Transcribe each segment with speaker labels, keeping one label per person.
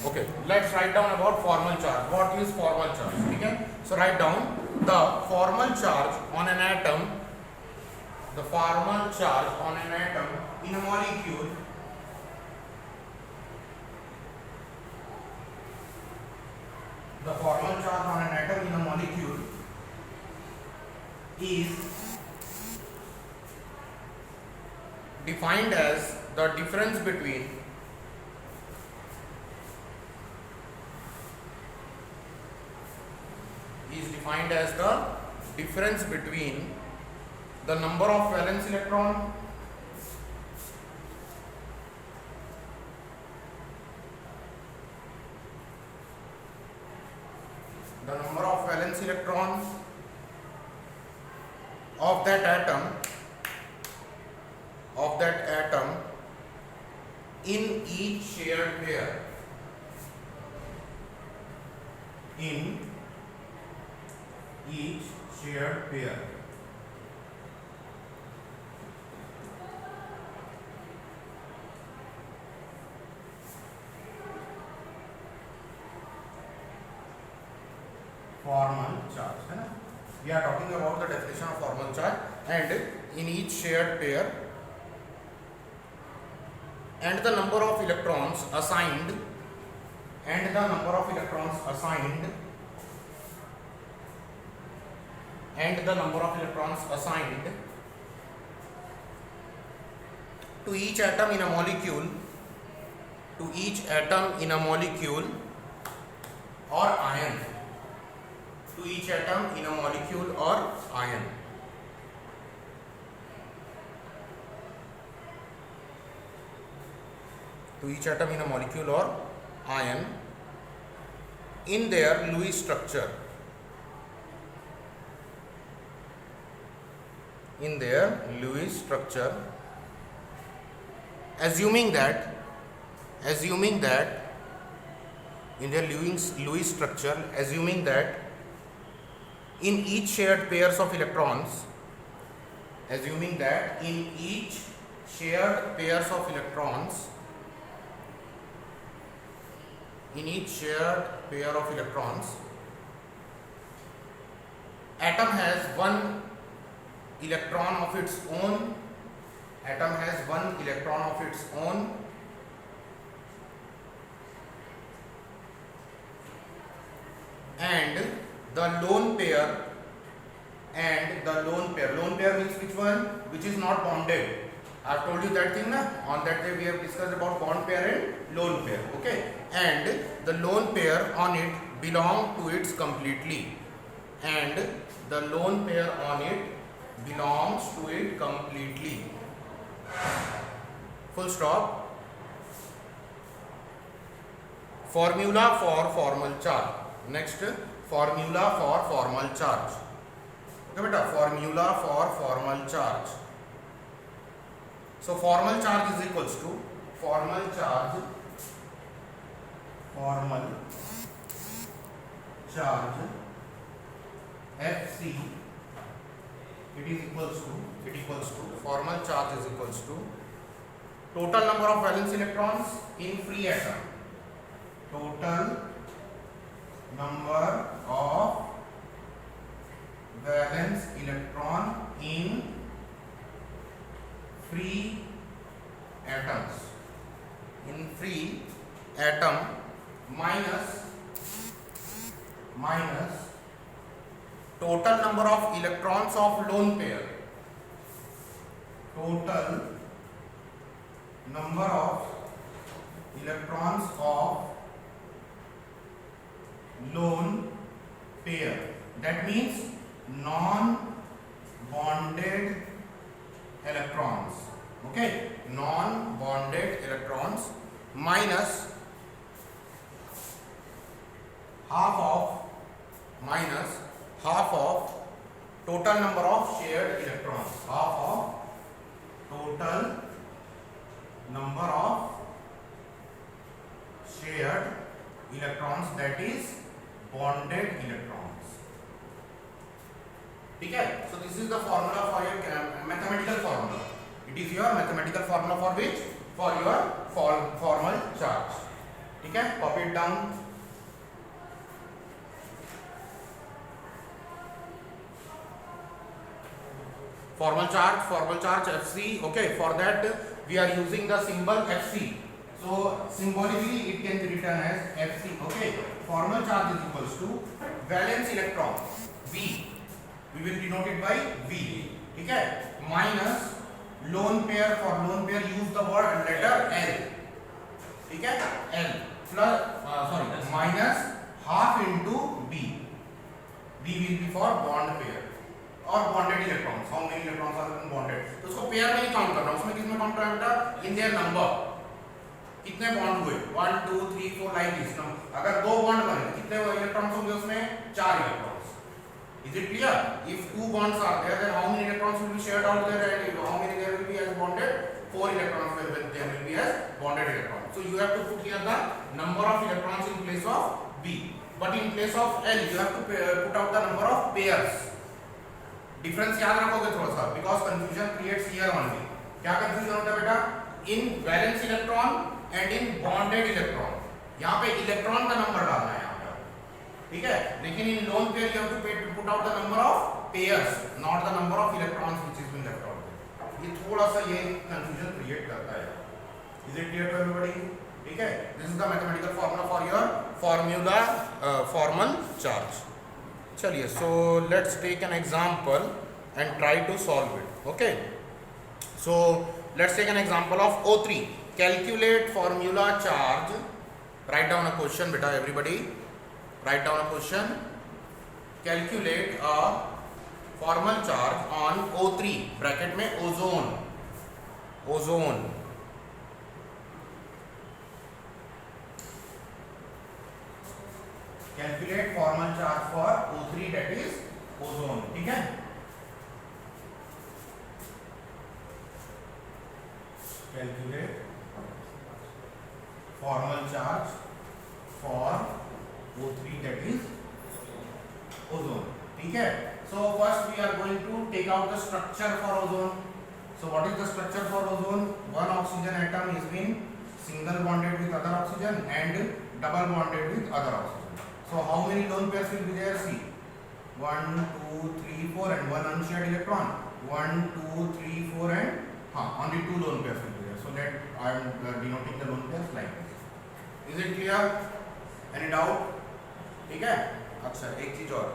Speaker 1: Okay, let's write down about formal charge. What is formal charge? Okay, so write down the formal charge on an atom. The formal charge on an atom in a molecule the formal charge on an atom in a molecule is defined as the difference between the number of valence electron of that atom in each shared pair. In each shared pair. Formal charge, है ना? We are talking about the definition of formal charge, and in each shared pair, and the number of electrons assigned, to each atom in a molecule, or ion. To each atom in a molecule or ion. To each atom in a molecule or ion in their Lewis structure. Assuming that in their Lewis structure, assuming that in each shared pairs of electrons, atom has one electron of its own, and the lone pair means which one? Which is not bonded. I have told you that thing, na? On that day we have discussed about bond pair and lone pair. Okay, and the lone pair on it belong to it completely. Full stop. Formula for formal charge. Next, formula for formal charge. Okay, beta, formula for formal charge. So formal charge is equals to formal charge Fc. It equals to formal charge is equals to total number of valence electrons in free atom. Total number of valence electron in free atoms. Minus total number of electrons of lone pair. Total number of electrons of lone pair. That means non-bonded electrons. Okay, non-bonded electrons minus half of total number of shared electrons. Half of total number of shared electrons, that is bonded electrons. Okay, so this is the formula for your mathematical formula. It is your mathematical formula for which? For your formal charge. ठीक है. ठीक है, copy it down. Formal charge Fc. Okay, for that we are using the symbol Fc. So symbolically it can be written as Fc. Okay, formal charge is equals to valence electron V. We will denote it by V. ठीक है, minus lone pair. For lone pair use the word letter L. ठीक है, L plus minus half into B. B will be for bond pair और bonded electrons. How many electrons are bonded. तो उसको pair में ही count करना. उसमें किसमें count करना बेटा? In their number. कितने बॉन्ड हुए? 1 2 3 4 लाइक दिस. अगर दो बॉन्ड बने तो कितने इलेक्ट्रॉन्स होंगे उसमें? 4 electrons. Is it clear? If two bonds are there then how many electrons will be shared out there and how many there will be as bonded? 4 electrons there will be as bonded electrons. So you have to put here the number of electrons in place of B, but in place of L you have to put out the number of pairs. Difference याद रखोगे थोड़ा सा, because confusion creates here only. क्या confusion होता है बेटा? इन valence electron and in bonded electron. यहाँ पे इलेक्ट्रॉन का नंबर डालना है यहाँ पे, ठीक है. लेकिन in lone pair you have to put out the number of pairs, not the number of electrons which is been left out. ये थोड़ा सा ये कंफ्यूजन क्रिएट करता है. Is it clear to everybody? ठीक है, this is the mathematical formula for your formula formal charge. चलिए, so let's take an example and try to solve it. Okay, so let's take an example of O3. Calculate formula charge. Write down a question बेटा, everybody write down a question. Calculate a formal charge on O3 bracket में ozone. Ozone calculate formal charge for O3 that is ozone. ठीक है, calculate formal charge for O3 that is ozone. ठीक है, so first we are going to take out the structure for ozone. So what is the structure for ozone? One oxygen atom is been single bonded with other oxygen and double bonded with other oxygen. So how many lone pairs will be there? See, 1 2 3 4 and one unshared electron. 1 2 3 4 and only 2 lone pairs will be there. So let I am denoting the lone pairs like this. Is it clear? Any doubt? ठीक है. अच्छा, एक चीज और,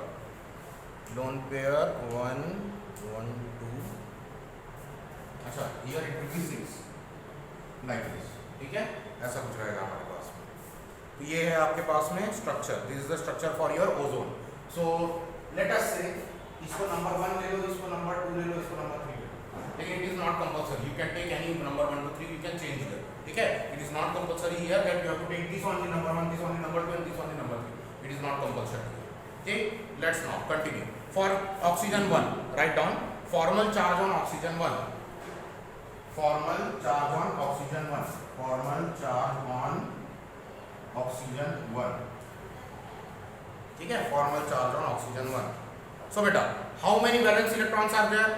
Speaker 1: lone pair 1 1 2. अच्छा, here it will be 6 like this. ठीक है, ऐसा कुछ रहेगा हमारे पास में. तो ये है आपके पास में structure. This is the structure for your ozone. So let us से इसको नंबर 1 ले लो, इसको नंबर 2 ले लो, इसको नंबर 3 ले लो. लेकिन it is not compulsory. You can take any number 1 2 3. You can change it. ठीक है, it is not compulsory here that you have to take this only number 1, this only number 2 and this only number 3. It is not compulsory. Okay, let's now continue. For oxygen 1, write down formal charge on oxygen 1. Formal charge on oxygen 1. Formal charge on oxygen 1. ठीक है, formal charge on oxygen 1. So beta, how many valence electrons are there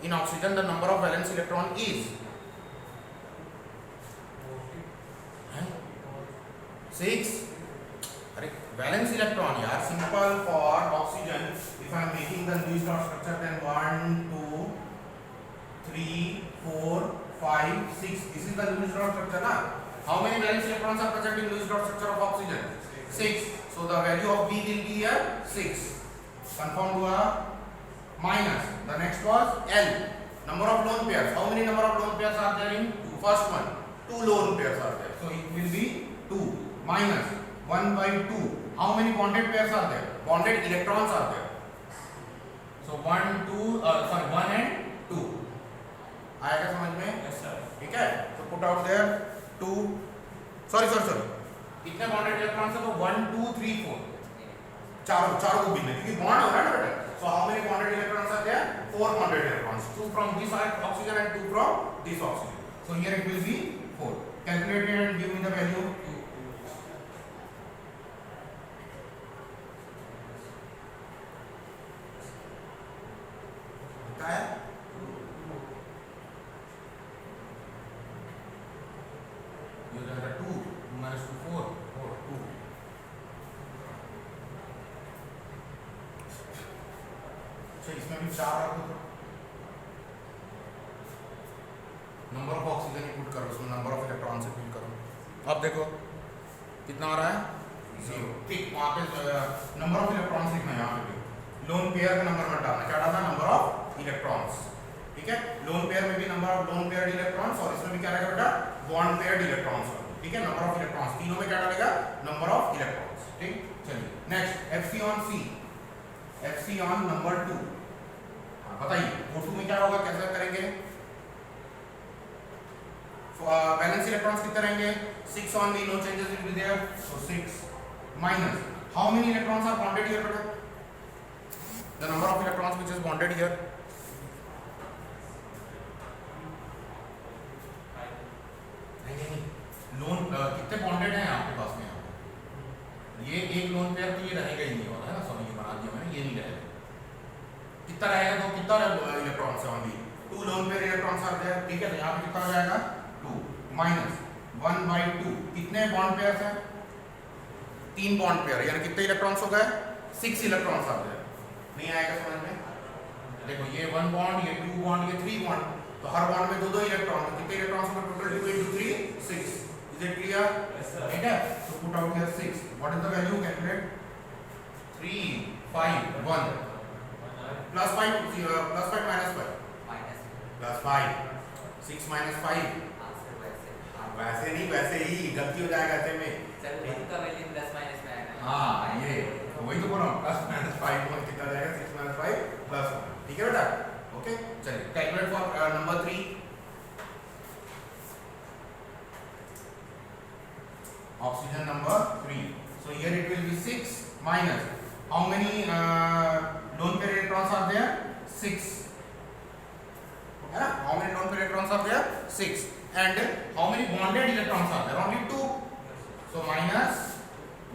Speaker 1: in oxygen? The number of valence electron is 6. अरे valence electron यार, simple for oxygen. If I am making the Lewis dot structure, then 1 2 3 4 5 6. This is the Lewis dot structure ना. How many valence electrons are present in Lewis dot structure of oxygen? 6. So the value of B will be here 6. Confirmed हुआ. Minus the next was L, number of lone pairs. How many number of lone pairs are there in first one? 2 lone pairs are there. So it will be 2 minus 1 by 2. How many bonded pairs are there? Bonded electrons are there. So 1 and 2. आएगा समझ में? Yes sir. ठीक है, तो put out there 2. Sorry. कितने bonded electrons है? तो 1 2 3 4. चारों को गिनना क्योंकि बॉन्ड हो रहा है ना बेटा. So how many bonded electrons are there? 4 bonded electrons. 2 from this oxygen and 2 from this oxygen. So here it will be 4. Calculate it and give me the value. क्या है? You have 2 minus 2 4 4 2 अच्छा इसमें भी 4 रखो तो number of oxygen he put करो उसमें number of electron से फिल करो अब देखो कितना आ रहा है 0 ठीक वहाँ पे नंबर ऑफ इलेक्ट्रॉन्स लिखना है यहाँ पे भी लोन पेयर का नंबर मत डालना क्या डालना नंबर ऑफ इलेक्ट्रॉन्स ठीक है लोन पेयर में भी number of lone pair electrons और इसमें भी क्या रहेगा बेटा बॉन्ड पेयर इलेक्ट्रॉन्स ठीक है नंबर ऑफ इलेक्ट्रॉन्स तीनों में क्या डालेगा नंबर ऑफ इलेक्ट्रॉन्स ठीक चलिए नेक्स्ट एफसी ऑन नंबर 2 बताइए O2 में क्या होगा कैसे करेंगे वैलेंस इलेक्ट्रॉन्स कितने रहेंगे 6 on B no changes will be there so 6 minus how many electrons are bonded here beta the number of electrons which is bonded here नहीं loan कितने बॉन्डेड हैं आपके पास में यहाँ ये एक लोन पेयर तो ये रहेगा ही नहीं होगा है ना सॉरी ये बना दिया मैंने ये नहीं रहेगा कितना रहेगा तो कितना इलेक्ट्रॉन्स है ओनली 2 लोन पेयर इलेक्ट्रॉन्स आते हैं ठीक है तो यहाँ पे कितना हो जाएगा 2 माइनस 1/2 कितने बॉन्ड पेयर्स हैं 3 बॉन्ड पेयर यानी कितने इलेक्ट्रॉन्स हो गए 6 इलेक्ट्रॉन्स आ गए नहीं आएगा समझ में देखो ये 1 बॉन्ड ये 2 बॉन्ड ये 3 बॉन्ड तो हर बॉन्ड में दो इलेक्ट्रॉन तो कितने इलेक्ट्रॉन्स होंगे total 2 into 3 6 is it clear ठीक है तो put out here 6 what is the value calculate 3 5 1 plus 5 plus 5 minus 5 plus 5 6 minus 5 वैसे नहीं वैसे ही गलती हो जाएगा ऐसे में
Speaker 2: सर का वैल्यू प्लस माइनस में आएगा
Speaker 1: हाँ ये वही तो बोल रहा हूँ प्लस माइनस 5 में कितना जाएगा 6 minus 5 plus 1 ठीक है बेटा ओके चलिए calculate for number 3 oxygen number 3 so here it will be 6 minus how many lone pair electrons are there 6 है ना how many lone pair electrons are there 6 and how many bonded electrons are there only 2 so minus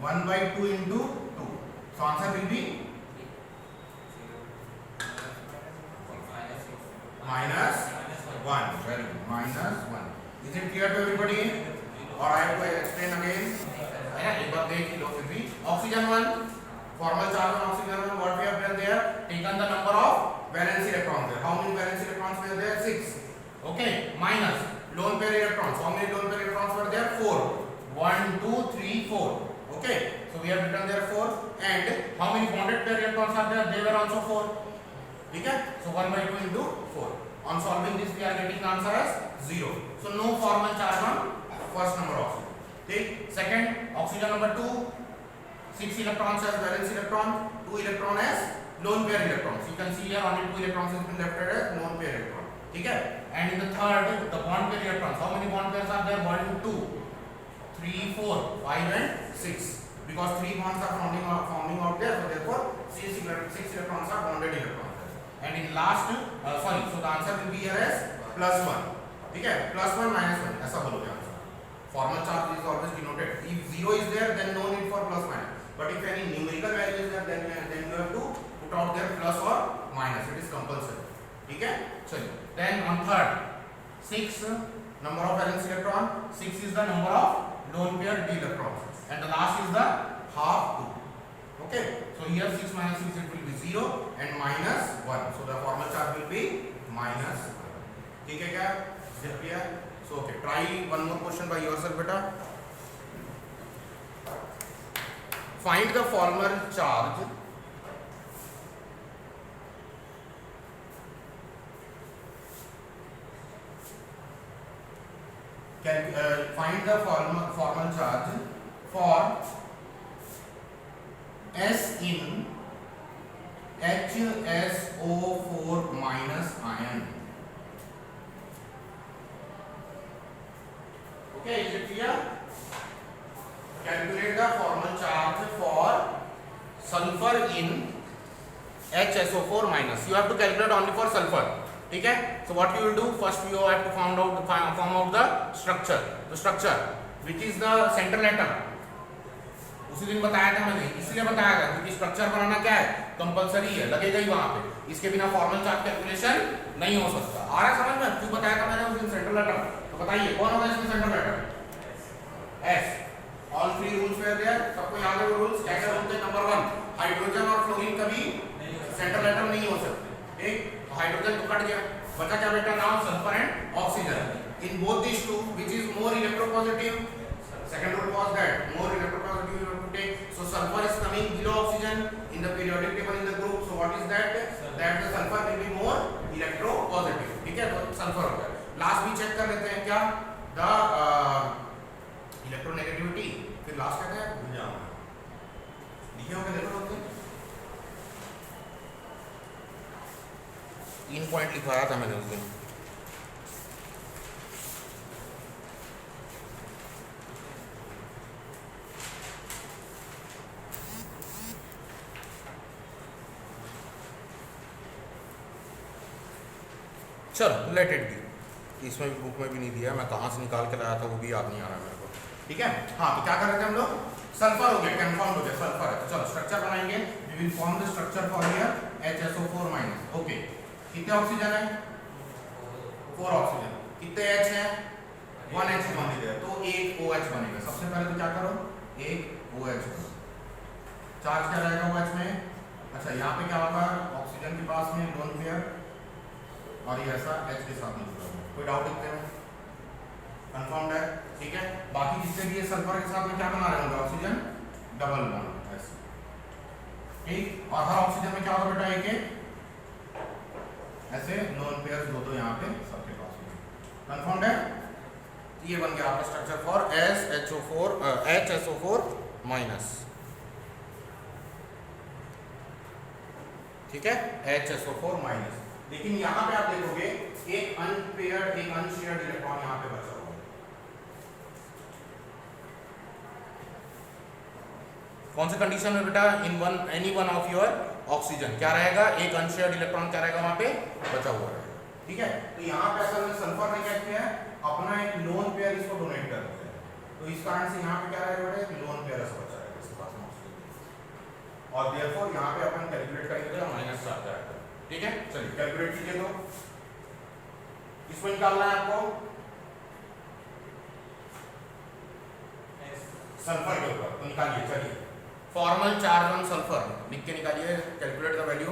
Speaker 1: 1/2 into 2 so answer will be minus 1 very good minus 1 is it clear to everybody or I have to explain again है ना एक बार देख लो फिर भी oxygen 1 formal charge on oxygen what we have done there taken the number of valence electrons there how many valence electrons were there 6 okay minus lone pair electrons how many lone pair electrons were there 4 1 2 3 4 okay so we have written there 4 and how many bonded pair electrons are there they were also 4 ठीक है so 1/2 into 4 on solving this we are getting the answer as 0 so no formal charge on first number oxygen ठीक second oxygen number 2 6 electrons as valence electron 2 electron as lone pair electrons you can see here only 2 electrons has been left as lone pair electron ठीक है and in the third the bond pair electrons how many bond pairs are there 1 2 3 4 5 and 6 because 3 bonds are forming out there so therefore 6 electrons are bonded electrons and in last sorry so the answer will be here as +1 ठीक है +1 -1 ऐसा बोलोगे answer formal charge is always denoted if 0 is there then no need for plus minus but if any numerical value is there then you have to put out there plus or minus it is compulsory ठीक है चलिए then on third 6 number of valence electron 6 is the number of lone pair d electrons and the last is the half 2 okay so here 6 minus 6 it will be 0 and minus 1 so the formal charge will be minus 1 ठीक है क्या is it clear so okay try one more question by yourself beta find the formal charge find the formal charge for S in HSO4 minus ion okay is it clear calculate the formal charge for sulfur in HSO4 minus you have to calculate only for sulfur ठीक है so what you will do first you have to form out the structure which is the central atom उसी दिन बताया था मैंने इसलिए बताया था क्योंकि स्ट्रक्चर बनाना क्या है कंपलसरी है लगेगा ही वहां पे इसके बिना फॉर्मल चार्ज कैलकुलेशन नहीं हो सकता आ रहा समझ में क्यों बताया था मैंने उस दिन सेंट्रल एटम तो बताइए कौन होगा इसमें central atom S all three rules were there, सबको याद है वो रूल्स कैसे होते हैं? नंबर 1, हाइड्रोजन और फ्लोरीन कभी सेंट्रल एटम नहीं हो सकते, ठीक? तो हाइड्रोजन तो कट गया, बचा क्या बेटा? Now sulphur and oxygen. In both these two which is more electropositive? Second rule was that more electropositive you have to take. So sulfur is coming below oxygen in the periodic table in the group. So what is that? That the sulfur will be more electropositive. ठीक है, तो sulphur हो गया. Last भी check कर लेते हैं क्या? The electronegativity. फिर लास्ट कहते हैं भूल जाओ, लिखे होंगे देखो लोग. 3 पॉइंट लिखवाया था मैंने उस दिन. चलो लेट इट बी. इसमें भी बुक में भी नहीं दिया, मैं कहाँ से निकाल के लाया था वो भी याद नहीं आ रहा मेरे को. ठीक है, हाँ तो क्या कर रहे थे हम लोग? सल्फर हो गया, कंफर्म हो गया सल्फर है. तो चलो स्ट्रक्चर बनाएंगे. We will form the structure for here HSO4-. Okay, कितने ऑक्सीजन है? 4 ऑक्सीजन. कितने H है? 1 H मान लीजिए, तो एक OH बनेगा. सबसे पहले तो क्या करो? एक OH करो. चार्ज क्या रहेगा OH में? अच्छा यहाँ पे क्या होगा? ऑक्सीजन के पास में लोन पेयर और ये ऐसा H के साथ नहीं जुड़ा हुआ. कोई डाउट इतने में? कंफर्म्ड है, ठीक है. बाकी जितने भी ये सल्फर के साथ में क्या बना रहे होंगे? ऑक्सीजन डबल बॉन्ड ऐसे, ठीक. और हर ऑक्सीजन में क्या होगा बेटा? एक ऐसे लोन पेयर दो यहाँ पे सबके पास में. कंफर्म्ड है. ये बन गया आपका स्ट्रक्चर फॉर HSO4-. ठीक है, HSO4-. लेकिन यहाँ पे आप देखोगे एक अनपेयर्ड, एक अनशेयर्ड इलेक्ट्रॉन यहाँ पे बचा हुआ है. कौन सी कंडीशन में बेटा? In any one of your oxygen क्या रहेगा? एक अनशेयर्ड इलेक्ट्रॉन क्या रहेगा वहां पे? बचा हुआ रहेगा. ठीक है, तो यहाँ पे असल में सल्फर ने क्या किया है? अपना एक लोन पेयर इसको डोनेट कर दिया है. तो इस कारण से यहाँ पे क्या रहेगा बेटा? एक लोन पेयर ऐसा बचा रहेगा इसके पास में ऑक्सीजन. और देयरफॉर यहाँ पे अपन कैलकुलेट करेंगे माइनस चार्ज आएगा. ठीक है, चलिए कैलकुलेट कीजिए. तो इसको निकालना है आपको सल्फर के ऊपर, तो निकालिए. चलिए, फॉर्मल चार्ज ऑन सल्फर लिख के निकालिए. Calculate the value.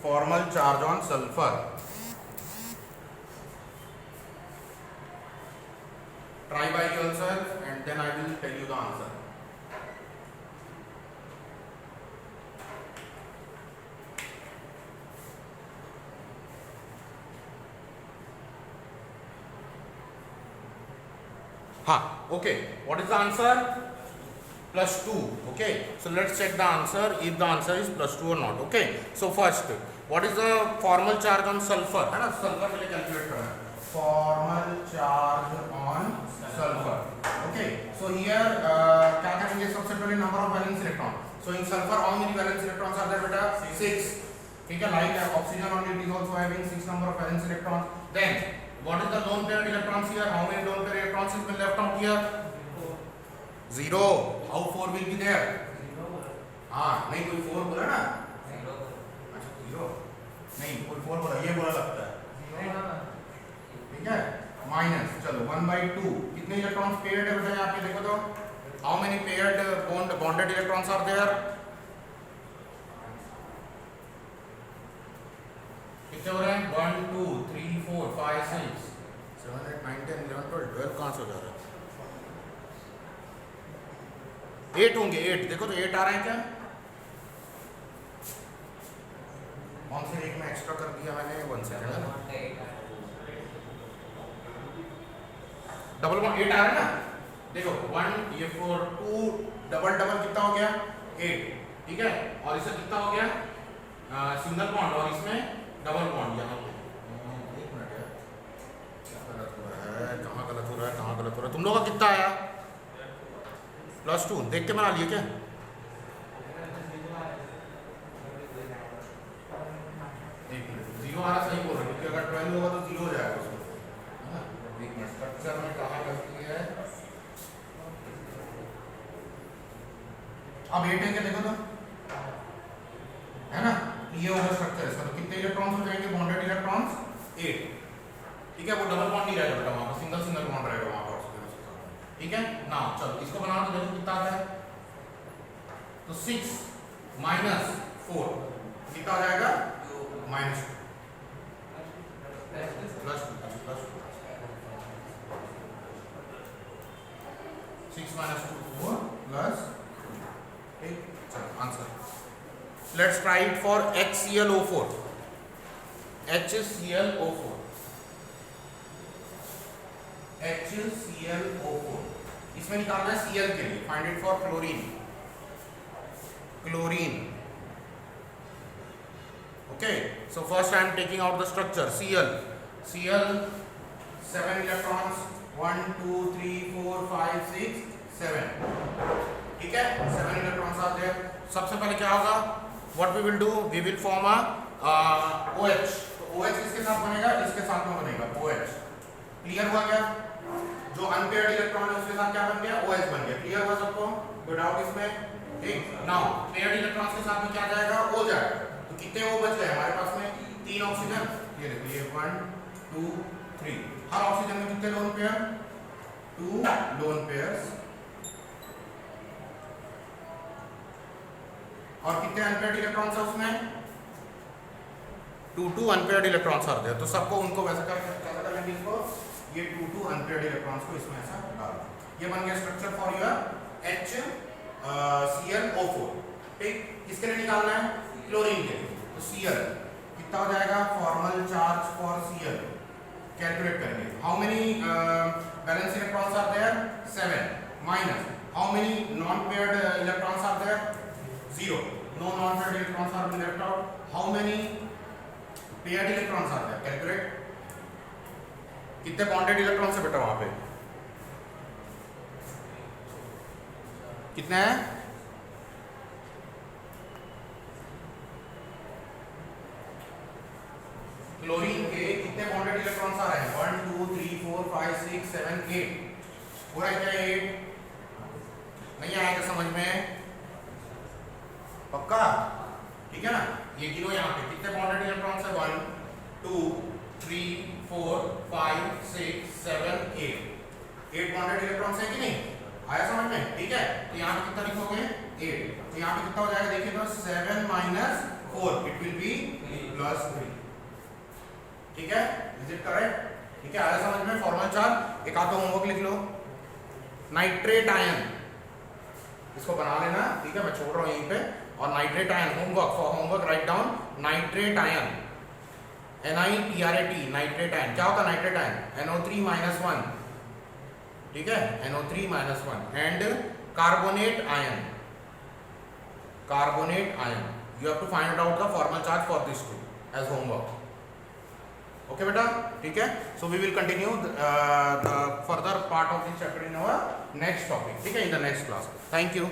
Speaker 1: Formal charge on sulphur. Try by yourself and then I will tell you the answer. हाँ, okay. What is the answer? +2. Okay. So let's check the answer. If the answer is +2 or not. Okay. So first, what is the formal charge on sulfur? है ना? Sulfur के लिए calculate करना है. Formal charge on sulfur. Okay. So here क्या करेंगे? सबसे पहले number of valence electron. So in sulfur how many valence electrons are there बेटा? 6. ठीक है. Like oxygen on it is also having 6 number of valence electrons. Then what is the lone paired electrons here? How many lone paired electrons is been left out here? 0. How 4 will be there? हाँ, नहीं कोई 4 बोला ना? अच्छा 0 नहीं, कोई 4 बोला, ये बोला लगता है. ठीक है, माइनस. चलो 1/2. कितने इलेक्ट्रॉन्स पेयर्ड है बेटा? यहाँ पे देखो तो. How many paired bonded electrons are there? कितने हो रहे हैं? 1 2 3 4 5 6 7 8 9 10 11 12 कहाँ से हो जा रहा है? 8 होंगे. 8 देखो तो 8 आ रहे हैं क्या? कौन से एक में एक्स्ट्रा कर दिया मैंने? 1 सेकंड है ना. डबल 8 आ रहा है ना? देखो 1 ये 4 2 डबल कितना हो गया? 8. ठीक है, और इससे कितना हो गया? सिंगल बॉन्ड और इसमें डबल बॉन्ड. यहाँ पे 1 मिनट है, गलत हो रहा है. कहाँ गलत हो रहा है? कहाँ गलत हो रहा है? तुम लोग का कितना आया? +2. देख के बना लिए क्या? एक मिनट, 0 आ रहा सही बोल रहे, क्योंकि अगर 12 होगा तो 0 हो जाएगा उसमें. एक मिनट, स्ट्रक्चर में कहाँ गलती है? अब 8 है क्या? देखो तो, है ना? ये होगा स्ट्रक्चर इसका. तो कितने इलेक्ट्रॉन्स हो जाएंगे? Bonded electrons 8. ठीक है, वो डबल बॉन्ड नहीं रहेगा बेटा, वहां पर सिंगल बॉन्ड रहेगा वहां पर. ठीक है ना? चलो इसको बनाओ तो देखो कितना आता है, तो 6 माइनस 4 कितना हो जाएगा, माइनस 2 प्लस 6 minus 2 4 plus, ठीक, चलो answer. Let's try it for HClO4। HClO4 इसमें निकालना है Cl के लिए, find it for chlorine. Okay, so first I am taking out the structure. Cl 7 electrons, 1 2 3 4 5 6 7, ठीक है, 7 इलेक्ट्रॉन्स आते हैं। सबसे पहले क्या होगा, what we will do, we will form a OH। तो OH किसके साथ बनेगा, इसके साथ में बनेगा OH। क्लियर हुआ क्या, जो अनपेयर्ड इलेक्ट्रॉन है उसके साथ क्या बन गया, OH बन गया। क्लियर हुआ सबको, कोई डाउट इसमें, ठीक। नाउ पेयर्ड इलेक्ट्रॉन्स के साथ में क्या जाएगा, O जाएगा। तो कितने O बच गए हमारे पास में, 3 ऑक्सीजन। ये देखिए 1 2 3, हर ऑक्सीजन में कितने लोन पेयर, 2 लोन पेयर्स। और कितने अनपेयर्ड इलेक्ट्रॉन्स है उसमें, 2 अनपेयर्ड इलेक्ट्रॉन्स आते हैं। तो सबको उनको वैसा कर लेंगे इसको, ये 2 अनपेयर्ड इलेक्ट्रॉन्स को इसमें ऐसा डाल दो। ये बन गया स्ट्रक्चर फॉर योर HClO4, ठीक। किसके लिए निकालना है, क्लोरीन के लिए। तो Cl कितना हो जाएगा, formal charge for Cl calculate करेंगे। How many valence electrons are there, 7 minus how many non paired electrons are there, 0, no non-paired electrons are being left out. How many paired electrons are there, calculate। कितने bonded electrons है बेटा वहां पे, कितने हैं, chlorine के कितने bonded electrons आ रहे हैं, 1 2 3 4 5 6 7 8, पूरा क्या 8, नहीं आएगा समझ में, पक्का, ठीक है ना। ये गिनो यहाँ पे कितने बॉन्डेड इलेक्ट्रॉन्स है, 1 2 3 4 5 6 7 8 बॉन्डेड इलेक्ट्रॉन्स है कि नहीं, आया समझ में, ठीक है। तो यहाँ पे कितना लिखोगे, 8। तो यहाँ पे कितना हो जाएगा, देखिए तो 7 minus 4 इट विल बी +3, ठीक है, इज इट करेक्ट, ठीक है, आया समझ में। फॉर्मल चार्ज एक आधा होमवर्क लिख लो, नाइट्रेट आयन, इसको बना लेना, ठीक है, मैं छोड़ रहा हूँ यहीं पे। और nitrate ion homework, for homework write down nitrate ion, NiTrAT, nitrate ion. क्या होता है नाइट्रेट आयन, NO3-1, ठीक है, NO3-1 and carbonate ion, you have to find out the formal charge for this two as homework, okay बेटा, ठीक है। So we will continue the further part of this chapter in our next topic, ठीक है, in the next class. Thank you.